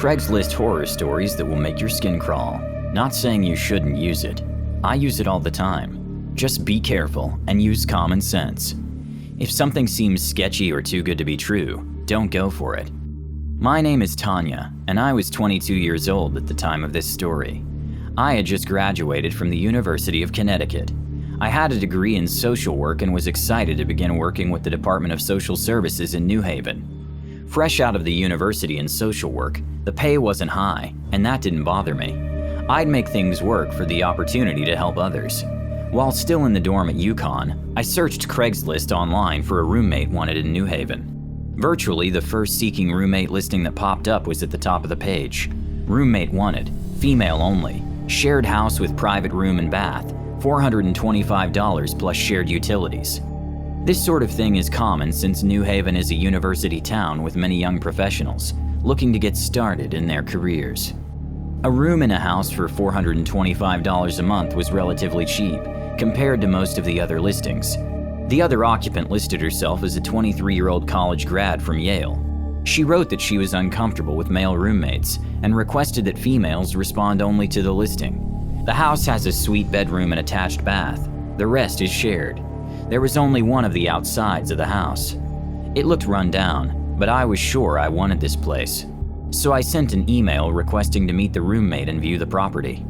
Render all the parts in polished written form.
Craigslist horror stories that will make your skin crawl. Not saying you shouldn't use it. I use it all the time. Just be careful and use common sense. If something seems sketchy or too good to be true, don't go for it. My name is Tanya, and I was 22 years old at the time of this story. I had just graduated from the University of Connecticut. I had a degree in social work and was excited to begin working with the Department of Social Services in New Haven. Fresh out of the university in social work, the pay wasn't high, and that didn't bother me. I'd make things work for the opportunity to help others. While still in the dorm at UConn, I searched Craigslist online for a roommate wanted in New Haven. Virtually the first seeking roommate listing that popped up was at the top of the page. Roommate wanted, female only, shared house with private room and bath, $425 plus shared utilities. This sort of thing is common since New Haven is a university town with many young professionals looking to get started in their careers. A room in a house for $425 a month was relatively cheap compared to most of the other listings. The other occupant listed herself as a 23-year-old college grad from Yale. She wrote that she was uncomfortable with male roommates and requested that females respond only to the listing. The house has a suite bedroom and attached bath. The rest is shared. There was only one of the outsides of the house. It looked run down, but I was sure I wanted this place. So I sent an email requesting to meet the roommate and view the property.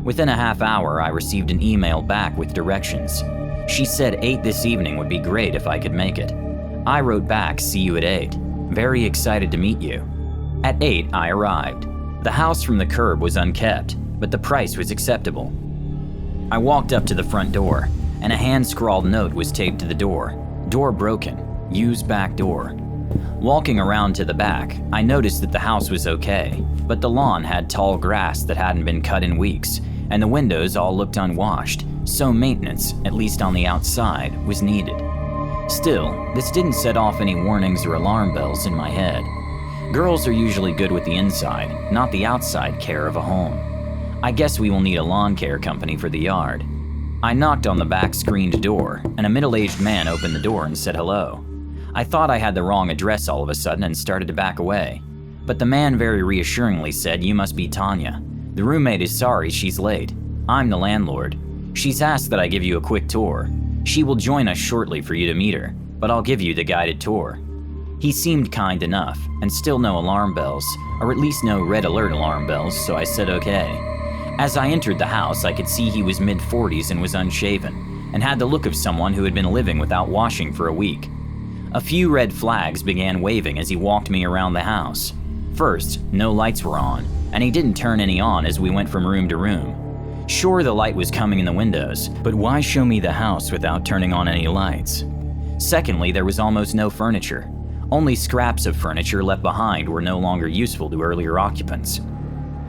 Within a half hour, I received an email back with directions. She said 8 this evening would be great if I could make it. I wrote back, see you at 8. Very excited to meet you. At 8, I arrived. The house from the curb was unkept, but the price was acceptable. I walked up to the front door, and a hand-scrawled note was taped to the door. Door broken. Use back door. Walking around to the back, I noticed that the house was okay, but the lawn had tall grass that hadn't been cut in weeks, and the windows all looked unwashed, so maintenance, at least on the outside, was needed. Still, this didn't set off any warnings or alarm bells in my head. Girls are usually good with the inside, not the outside care of a home. I guess we will need a lawn care company for the yard. I knocked on the back screened door, and a middle-aged man opened the door and said hello. I thought I had the wrong address all of a sudden and started to back away. But the man very reassuringly said, "You must be Tanya. The roommate is sorry she's late. I'm the landlord. She's asked that I give you a quick tour. She will join us shortly for you to meet her, but I'll give you the guided tour." He seemed kind enough, and still no alarm bells, or at least no red alert alarm bells, so I said okay. As I entered the house, I could see he was mid-40s and was unshaven, and had the look of someone who had been living without washing for a week. A few red flags began waving as he walked me around the house. First, no lights were on, and he didn't turn any on as we went from room to room. Sure, the light was coming in the windows, but why show me the house without turning on any lights? Secondly, there was almost no furniture. Only scraps of furniture left behind were no longer useful to earlier occupants.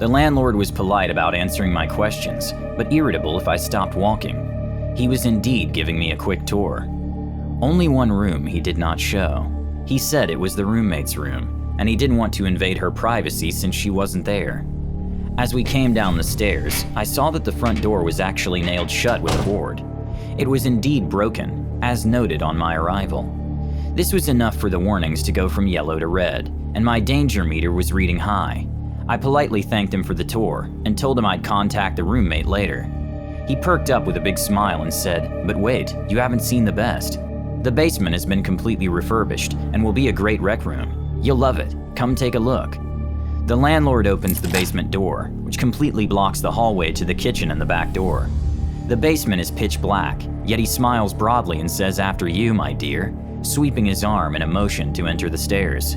The landlord was polite about answering my questions, but irritable if I stopped walking. He was indeed giving me a quick tour. Only one room he did not show. He said it was the roommate's room, and he didn't want to invade her privacy since she wasn't there. As we came down the stairs, I saw that the front door was actually nailed shut with a board. It was indeed broken, as noted on my arrival. This was enough for the warnings to go from yellow to red, and my danger meter was reading high. I politely thanked him for the tour and told him I'd contact the roommate later. He perked up with a big smile and said, "But wait, you haven't seen the best. The basement has been completely refurbished and will be a great rec room. You'll love it. Come take a look." The landlord opens the basement door, which completely blocks the hallway to the kitchen and the back door. The basement is pitch black, yet he smiles broadly and says, "After you, my dear," sweeping his arm in a motion to enter the stairs.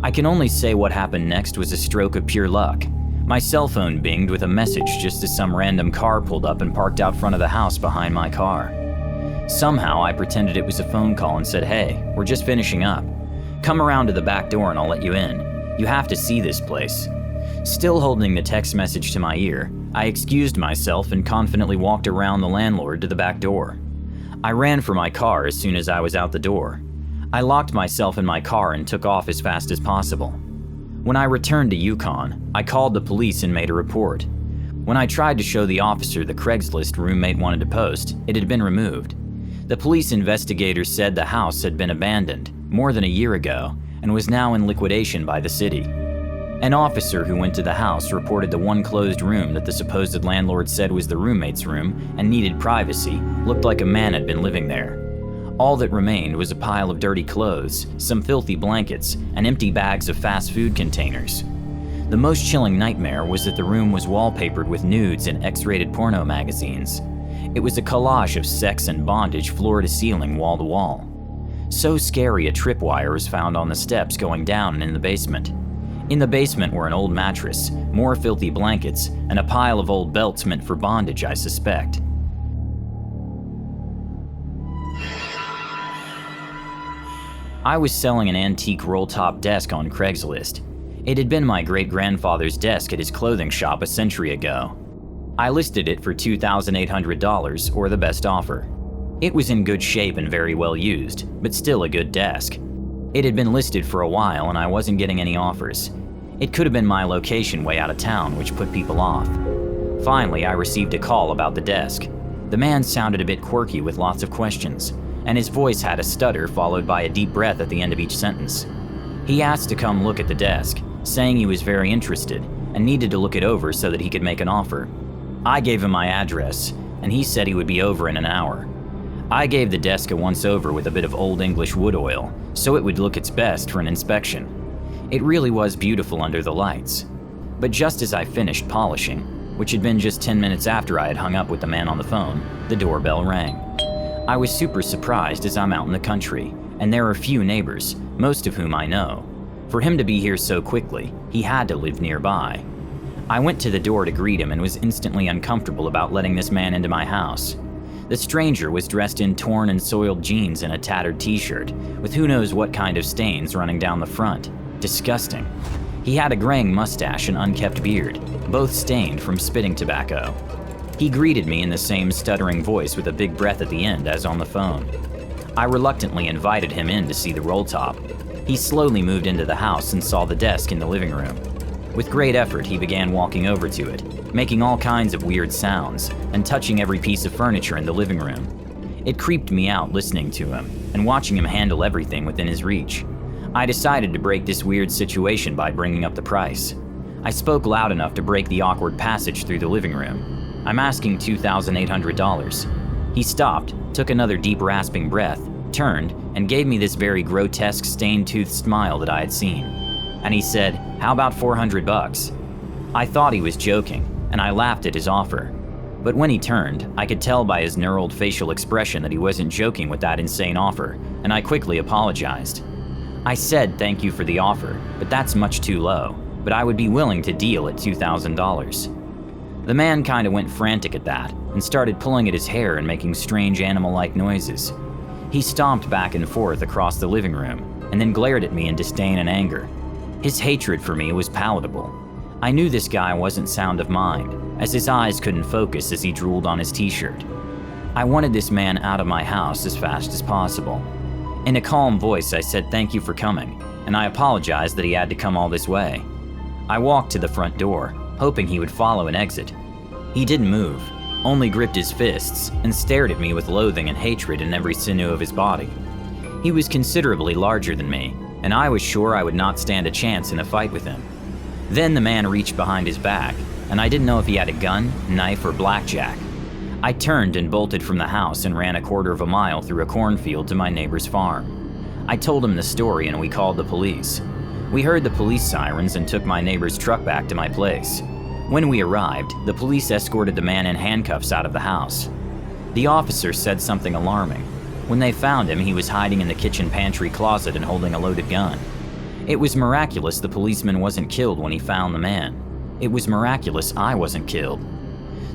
I can only say what happened next was a stroke of pure luck. My cell phone binged with a message just as some random car pulled up and parked out front of the house behind my car. Somehow I pretended it was a phone call and said, "Hey, we're just finishing up. Come around to the back door and I'll let you in. You have to see this place." Still holding the text message to my ear, I excused myself and confidently walked around the landlord to the back door. I ran for my car as soon as I was out the door. I locked myself in my car and took off as fast as possible. When I returned to UConn, I called the police and made a report. When I tried to show the officer the Craigslist roommate wanted to post, it had been removed. The police investigators said the house had been abandoned more than a year ago and was now in liquidation by the city. An officer who went to the house reported the one closed room that the supposed landlord said was the roommate's room and needed privacy looked like a man had been living there. All that remained was a pile of dirty clothes, some filthy blankets, and empty bags of fast food containers. The most chilling nightmare was that the room was wallpapered with nudes and X-rated porno magazines. It was a collage of sex and bondage floor to ceiling, wall to wall. So scary a tripwire was found on the steps going down and in the basement. In the basement were an old mattress, more filthy blankets, and a pile of old belts meant for bondage, I suspect. I was selling an antique roll-top desk on Craigslist. It had been my great-grandfather's desk at his clothing shop a century ago. I listed it for $2,800, or the best offer. It was in good shape and very well used, but still a good desk. It had been listed for a while and I wasn't getting any offers. It could have been my location way out of town, which put people off. Finally, I received a call about the desk. The man sounded a bit quirky with lots of questions, and his voice had a stutter followed by a deep breath at the end of each sentence. He asked to come look at the desk, saying he was very interested and needed to look it over so that he could make an offer. I gave him my address, and he said he would be over in an hour. I gave the desk a once-over with a bit of Old English wood oil, so it would look its best for an inspection. It really was beautiful under the lights. But just as I finished polishing, which had been just 10 minutes after I had hung up with the man on the phone, the doorbell rang. I was super surprised as I'm out in the country, and there are few neighbors, most of whom I know. For him to be here so quickly, he had to live nearby. I went to the door to greet him and was instantly uncomfortable about letting this man into my house. The stranger was dressed in torn and soiled jeans and a tattered t-shirt, with who knows what kind of stains running down the front. Disgusting. He had a graying mustache and unkempt beard, both stained from spitting tobacco. He greeted me in the same stuttering voice with a big breath at the end as on the phone. I reluctantly invited him in to see the roll top. He slowly moved into the house and saw the desk in the living room. With great effort, he began walking over to it, making all kinds of weird sounds and touching every piece of furniture in the living room. It creeped me out listening to him and watching him handle everything within his reach. I decided to break this weird situation by bringing up the price. I spoke loud enough to break the awkward passage through the living room. I'm asking $2,800. He stopped, took another deep rasping breath, turned, and gave me this very grotesque stained-toothed smile that I had seen. And he said, "How about $400? I thought he was joking, and I laughed at his offer. But when he turned, I could tell by his knurled facial expression that he wasn't joking with that insane offer, and I quickly apologized. I said thank you for the offer, but that's much too low, but I would be willing to deal at $2,000. The man kinda went frantic at that, and started pulling at his hair and making strange animal-like noises. He stomped back and forth across the living room, and then glared at me in disdain and anger. His hatred for me was palatable. I knew this guy wasn't sound of mind, as his eyes couldn't focus as he drooled on his t-shirt. I wanted this man out of my house as fast as possible. In a calm voice, I said thank you for coming, and I apologized that he had to come all this way. I walked to the front door, hoping he would follow and exit. He didn't move, only gripped his fists and stared at me with loathing and hatred in every sinew of his body. He was considerably larger than me, and I was sure I would not stand a chance in a fight with him. Then the man reached behind his back, and I didn't know if he had a gun, knife, or blackjack. I turned and bolted from the house and ran a quarter of a mile through a cornfield to my neighbor's farm. I told him the story and we called the police. We heard the police sirens and took my neighbor's truck back to my place. When we arrived, the police escorted the man in handcuffs out of the house. The officer said something alarming. When they found him, he was hiding in the kitchen pantry closet and holding a loaded gun. It was miraculous the policeman wasn't killed when he found the man. It was miraculous I wasn't killed.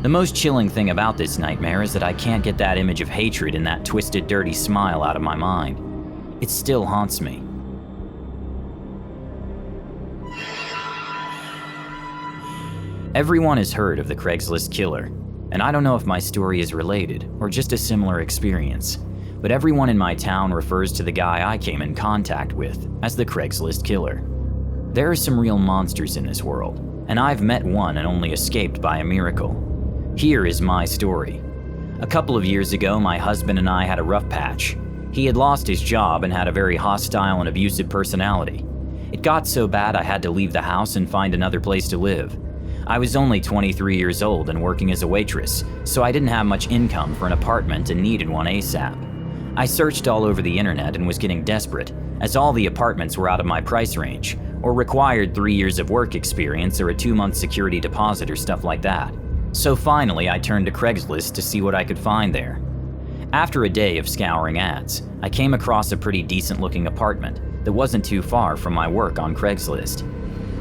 The most chilling thing about this nightmare is that I can't get that image of hatred and that twisted, dirty smile out of my mind. It still haunts me. Everyone has heard of the Craigslist killer, and I don't know if my story is related or just a similar experience, but everyone in my town refers to the guy I came in contact with as the Craigslist killer. There are some real monsters in this world, and I've met one and only escaped by a miracle. Here is my story. A couple of years ago, my husband and I had a rough patch. He had lost his job and had a very hostile and abusive personality. It got so bad I had to leave the house and find another place to live. I was only 23 years old and working as a waitress, so I didn't have much income for an apartment and needed one ASAP. I searched all over the internet and was getting desperate, as all the apartments were out of my price range, or required 3 years of work experience or a 2-month security deposit or stuff like that. So finally, I turned to Craigslist to see what I could find there. After a day of scouring ads, I came across a pretty decent-looking apartment that wasn't too far from my work on Craigslist.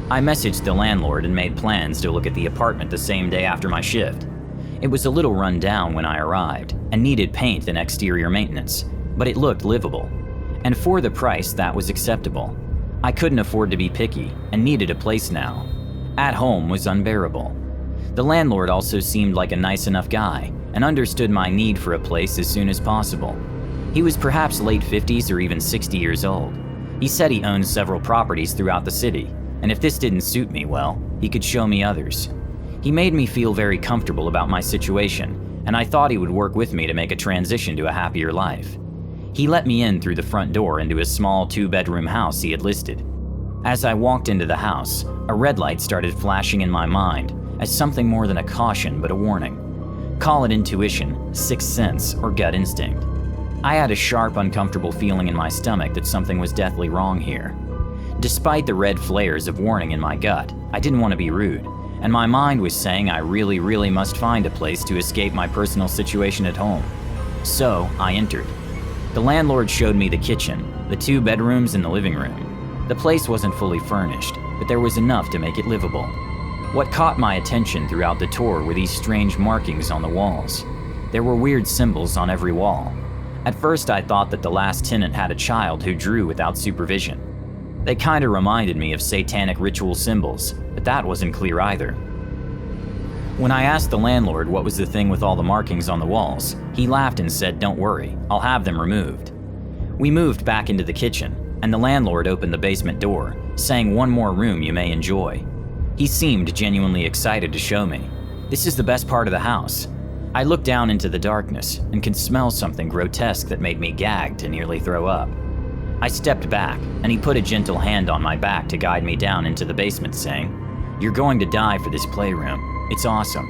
I messaged the landlord and made plans to look at the apartment the same day after my shift. It was a little run down when I arrived and needed paint and exterior maintenance, but it looked livable. And for the price, that was acceptable. I couldn't afford to be picky and needed a place now. At home was unbearable. The landlord also seemed like a nice enough guy and understood my need for a place as soon as possible. He was perhaps late 50s or even 60 years old. He said he owned several properties throughout the city, and if this didn't suit me well, he could show me others. He made me feel very comfortable about my situation, and I thought he would work with me to make a transition to a happier life. He let me in through the front door into a small 2-bedroom house he had listed. As I walked into the house, a red light started flashing in my mind as something more than a caution but a warning. Call it intuition, sixth sense, or gut instinct. I had a sharp, uncomfortable feeling in my stomach that something was deathly wrong here. Despite the red flares of warning in my gut, I didn't want to be rude, and my mind was saying I really must find a place to escape my personal situation at home. So I entered. The landlord showed me the kitchen, the 2 bedrooms and the living room. The place wasn't fully furnished, but there was enough to make it livable. What caught my attention throughout the tour were these strange markings on the walls. There were weird symbols on every wall. At first I thought that the last tenant had a child who drew without supervision. They kinda reminded me of satanic ritual symbols, but that wasn't clear either. When I asked the landlord what was the thing with all the markings on the walls, he laughed and said, "Don't worry, I'll have them removed." We moved back into the kitchen, and the landlord opened the basement door, saying, "One more room you may enjoy." He seemed genuinely excited to show me. This is the best part of the house. I looked down into the darkness and could smell something grotesque that made me gag to nearly throw up. I stepped back, and he put a gentle hand on my back to guide me down into the basement, saying, "You're going to die for this playroom. It's awesome."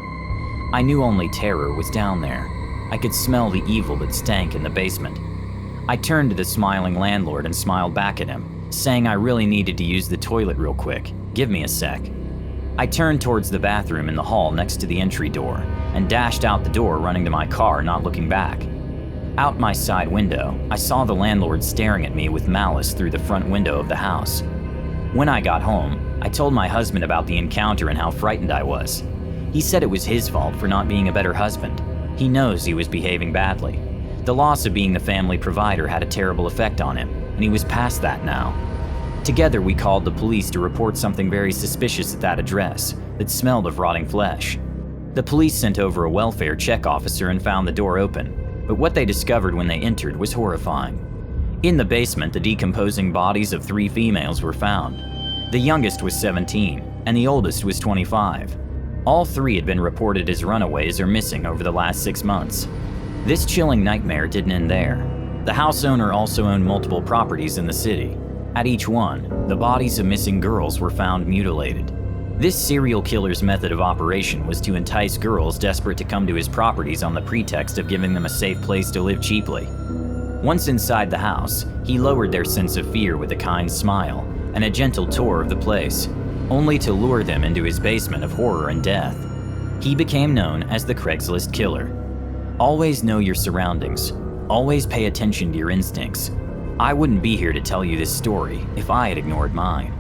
I knew only terror was down there. I could smell the evil that stank in the basement. I turned to the smiling landlord and smiled back at him, saying I really needed to use the toilet real quick. Give me a sec. I turned towards the bathroom in the hall next to the entry door and dashed out the door, running to my car, not looking back. Out my side window, I saw the landlord staring at me with malice through the front window of the house. When I got home, I told my husband about the encounter and how frightened I was. He said it was his fault for not being a better husband. He knows he was behaving badly. The loss of being the family provider had a terrible effect on him, and he was past that now. Together we called the police to report something very suspicious at that address that smelled of rotting flesh. The police sent over a welfare check officer and found the door open, but what they discovered when they entered was horrifying. In the basement, the decomposing bodies of 3 females were found. The youngest was 17, and the oldest was 25. All 3 had been reported as runaways or missing over the last 6 months. This chilling nightmare didn't end there. The house owner also owned multiple properties in the city. At each one, the bodies of missing girls were found mutilated. This serial killer's method of operation was to entice girls desperate to come to his properties on the pretext of giving them a safe place to live cheaply. Once inside the house, he lowered their sense of fear with a kind smile and a gentle tour of the place, only to lure them into his basement of horror and death. He became known as the Craigslist Killer. Always know your surroundings. Always pay attention to your instincts. I wouldn't be here to tell you this story if I had ignored mine.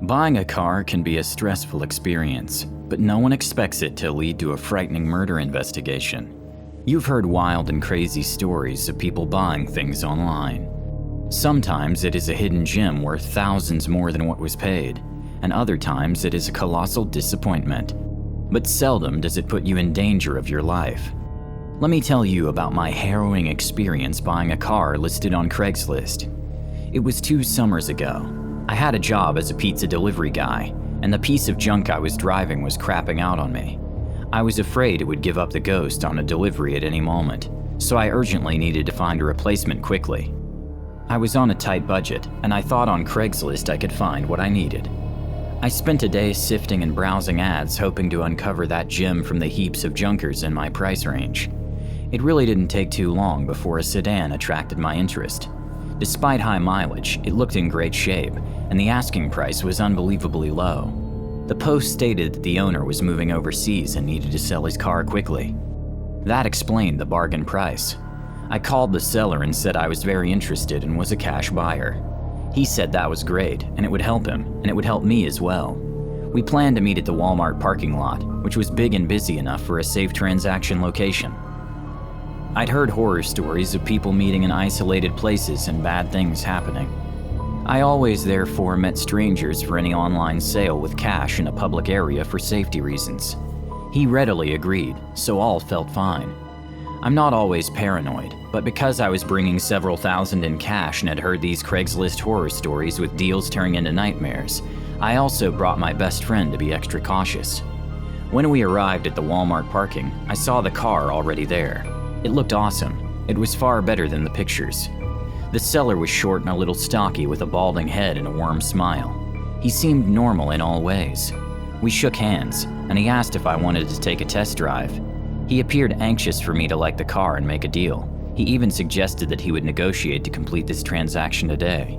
Buying a car can be a stressful experience, but no one expects it to lead to a frightening murder investigation. You've heard wild and crazy stories of people buying things online. Sometimes it is a hidden gem worth thousands more than what was paid, and other times it is a colossal disappointment. But seldom does it put you in danger of your life. Let me tell you about my harrowing experience buying a car listed on Craigslist. It was 2 summers ago. I had a job as a pizza delivery guy, and the piece of junk I was driving was crapping out on me. I was afraid it would give up the ghost on a delivery at any moment, so I urgently needed to find a replacement quickly. I was on a tight budget, and I thought on Craigslist I could find what I needed. I spent a day sifting and browsing ads, hoping to uncover that gem from the heaps of junkers in my price range. It really didn't take too long before a sedan attracted my interest. Despite high mileage, it looked in great shape, and the asking price was unbelievably low. The post stated that the owner was moving overseas and needed to sell his car quickly. That explained the bargain price. I called the seller and said I was very interested and was a cash buyer. He said that was great, and it would help him, and it would help me as well. We planned to meet at the Walmart parking lot, which was big and busy enough for a safe transaction location. I'd heard horror stories of people meeting in isolated places and bad things happening. I always therefore met strangers for any online sale with cash in a public area for safety reasons. He readily agreed, so all felt fine. I'm not always paranoid, but because I was bringing several thousand in cash and had heard these Craigslist horror stories with deals turning into nightmares, I also brought my best friend to be extra cautious. When we arrived at the Walmart parking, I saw the car already there. It looked awesome. It was far better than the pictures. The seller was short and a little stocky with a balding head and a warm smile. He seemed normal in all ways. We shook hands, and he asked if I wanted to take a test drive. He appeared anxious for me to like the car and make a deal. He even suggested that he would negotiate to complete this transaction today.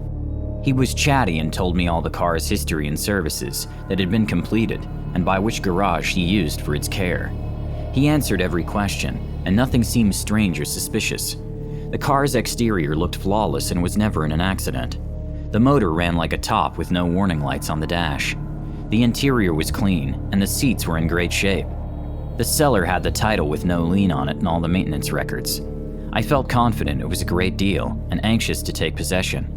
He was chatty and told me all the car's history and services that had been completed and by which garage he used for its care. He answered every question, and nothing seemed strange or suspicious. The car's exterior looked flawless and was never in an accident. The motor ran like a top with no warning lights on the dash. The interior was clean, and the seats were in great shape. The seller had the title with no lien on it and all the maintenance records. I felt confident it was a great deal and anxious to take possession.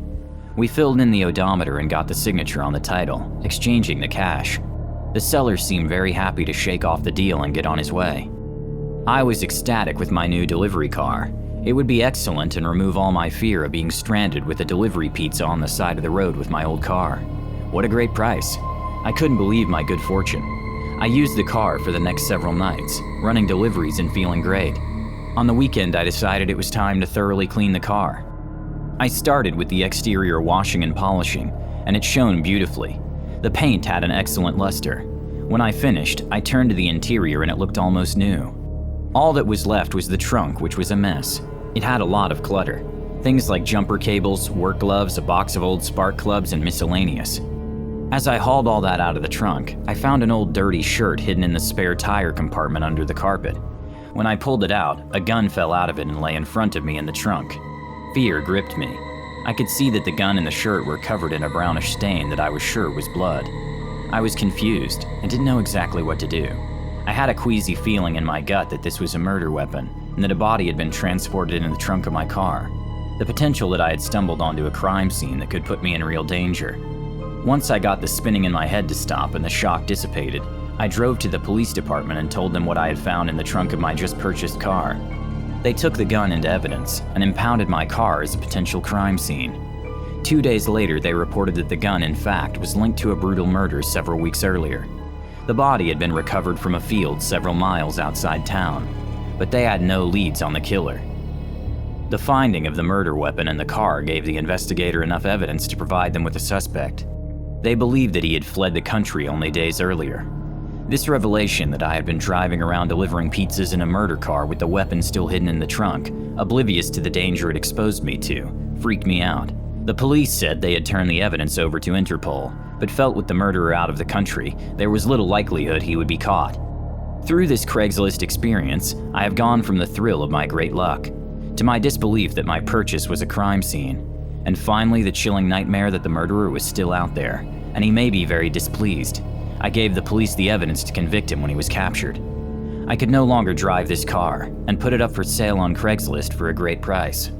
We filled in the odometer and got the signature on the title, exchanging the cash. The seller seemed very happy to shake off the deal and get on his way. I was ecstatic with my new delivery car. It would be excellent and remove all my fear of being stranded with a delivery pizza on the side of the road with my old car. What a great price. I couldn't believe my good fortune. I used the car for the next several nights, running deliveries and feeling great. On the weekend, I decided it was time to thoroughly clean the car. I started with the exterior washing and polishing, and it shone beautifully. The paint had an excellent luster. When I finished, I turned to the interior and it looked almost new. All that was left was the trunk, which was a mess. It had a lot of clutter. Things like jumper cables, work gloves, a box of old spark plugs, and miscellaneous. As I hauled all that out of the trunk, I found an old dirty shirt hidden in the spare tire compartment under the carpet. When I pulled it out, a gun fell out of it and lay in front of me in the trunk. Fear gripped me. I could see that the gun and the shirt were covered in a brownish stain that I was sure was blood. I was confused and didn't know exactly what to do. I had a queasy feeling in my gut that this was a murder weapon and that a body had been transported in the trunk of my car. The potential that I had stumbled onto a crime scene that could put me in real danger. Once I got the spinning in my head to stop and the shock dissipated, I drove to the police department and told them what I had found in the trunk of my just purchased car. They took the gun into evidence and impounded my car as a potential crime scene. 2 days later, they reported that the gun, in fact, was linked to a brutal murder several weeks earlier. The body had been recovered from a field several miles outside town, but they had no leads on the killer. The finding of the murder weapon in the car gave the investigator enough evidence to provide them with a suspect. They believed that he had fled the country only days earlier. This revelation that I had been driving around delivering pizzas in a murder car with the weapon still hidden in the trunk, oblivious to the danger it exposed me to, freaked me out. The police said they had turned the evidence over to Interpol, but felt with the murderer out of the country, there was little likelihood he would be caught. Through this Craigslist experience, I have gone from the thrill of my great luck to my disbelief that my purchase was a crime scene, and finally the chilling nightmare that the murderer was still out there, and he may be very displeased. I gave the police the evidence to convict him when he was captured. I could no longer drive this car and put it up for sale on Craigslist for a great price.